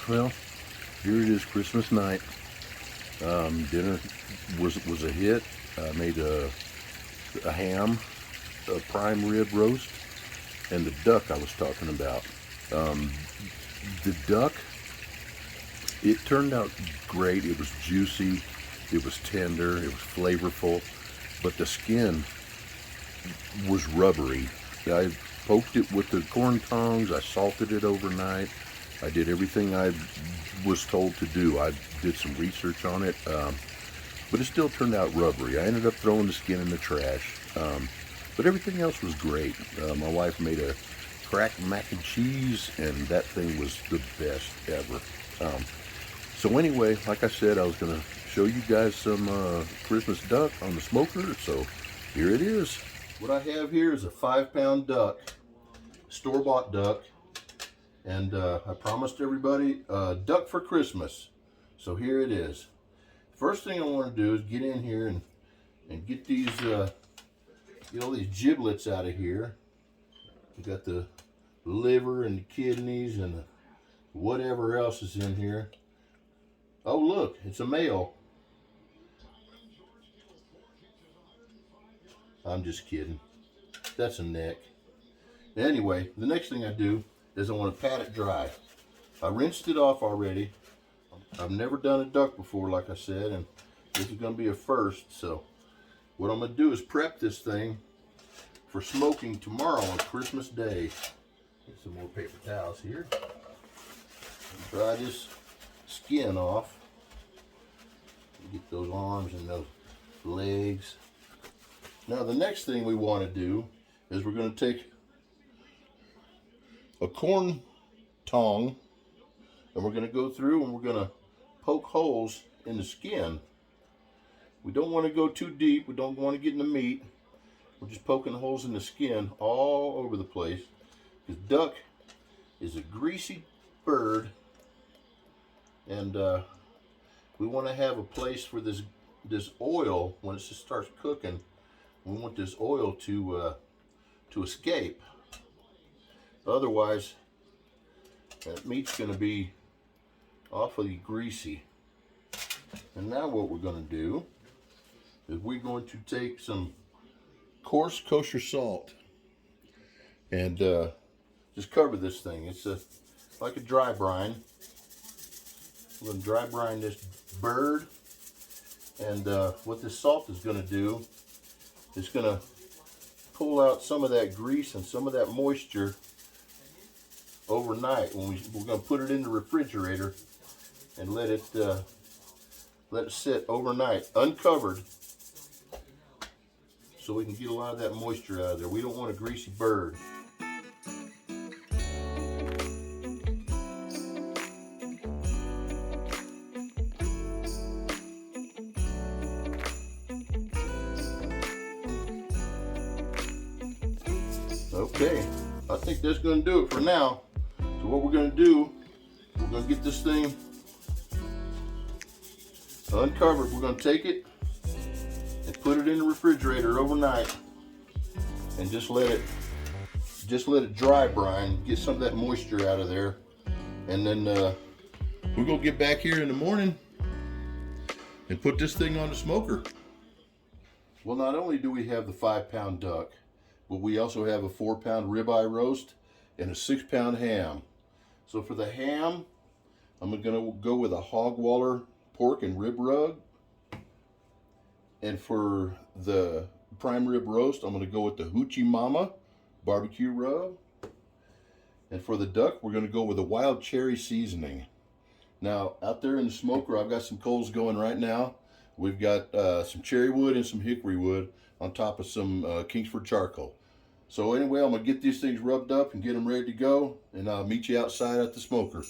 Well, here it is, Christmas night. Dinner was a hit. I made a ham, a prime rib roast, and the duck I was talking about. Um, the duck, it turned out great. It was juicy, it was tender, it was flavorful, but the skin was rubbery. I poked it with the corn tongs. I salted it overnight. I did everything I was told to do. I did some research on it, but it still turned out rubbery. I ended up throwing the skin in the trash, but everything else was great. My wife made a cracked mac and cheese, and that thing was the best ever. So anyway, like I said, I was going to show you guys some Christmas duck on the smoker, so here it is. What I have here is a 5-pound duck, store-bought duck, and I promised everybody duck for Christmas. So here it is. First thing I want to do is get in here and get these get all these giblets out of here. We got the liver and the kidneys and whatever else is in here. Oh look, it's a male. I'm just kidding. That's a neck. Anyway, the next thing I do is I want to pat it dry. I rinsed it off already. I've never done a duck before, like I said, and this is going to be a first. So what I'm going to do is prep this thing for smoking tomorrow on Christmas Day. Get some more paper towels here. Dry this skin off. Get those arms and those legs. Now the next thing we want to do is we're going to take a corn tong and we're going to go through and we're going to poke holes in the skin. We don't want to go too deep. We don't want to get in the meat. We're just poking holes in the skin all over the place. Because duck is a greasy bird, and we want to have a place for this oil when it just starts cooking. We want this oil to escape. Otherwise, that meat's going to be awfully greasy. And now what we're going to do is we're going to take some coarse kosher salt and just cover this thing. It's like a dry brine. We're going to dry brine this bird, and what this salt is going to do is going to pull out some of that grease and some of that moisture overnight. When we're going to put it in the refrigerator and let it sit overnight uncovered, so we can get a lot of that moisture out of there. We don't want a greasy bird. Okay, I think that's going to do it for now. So what we're going to do, we're going to get this thing uncovered. We're going to take it and put it in the refrigerator overnight and just let it dry brine, get some of that moisture out of there. And then we're going to get back here in the morning and put this thing on the smoker. Well, not only do we have the 5-pound duck, but we also have a 4-pound ribeye roast and a 6-pound ham. So for the ham, I'm going to go with a hog waller pork and rib rub. And for the prime rib roast, I'm going to go with the Hoochie Mama barbecue rub. And for the duck, we're going to go with a wild cherry seasoning. Now, out there in the smoker, I've got some coals going right now. We've got some cherry wood and some hickory wood on top of some Kingsford charcoal. So anyway, I'm going to get these things rubbed up and get them ready to go, and I'll meet you outside at the smoker.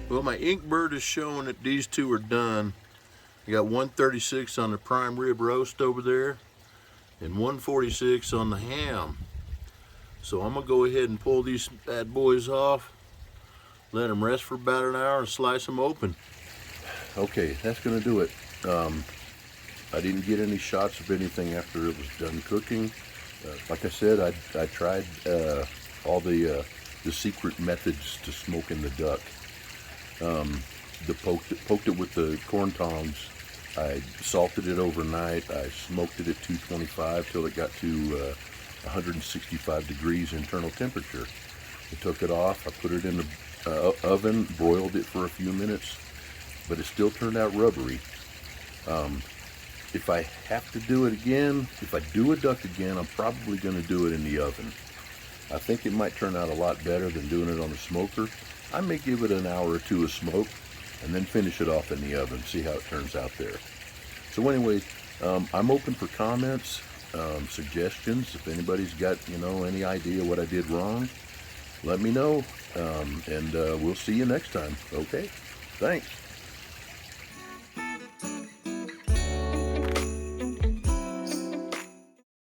Well, my ink bird is showing that these two are done. You got 136 on the prime rib roast over there and 146 on the ham. So I'm gonna go ahead and pull these bad boys off, let them rest for about an hour and slice them open. Okay, that's gonna do it. I didn't get any shots of anything after it was done cooking. Like I said, I tried all the secret methods to smoking the duck. Poked it with the corn tongs. I salted it overnight. I smoked it at 225 till it got to 165 degrees internal temperature. I took it off. I put it in the oven, broiled it for a few minutes, but it still turned out rubbery. If I have to do it again, if I do a duck again, I'm probably going to do it in the oven. I think it might turn out a lot better than doing it on the smoker. I may give it an hour or two of smoke and then finish it off in the oven, see how it turns out there. So anyway, I'm open for comments, suggestions. If anybody's got, any idea what I did wrong, let me know, and we'll see you next time. Okay, thanks.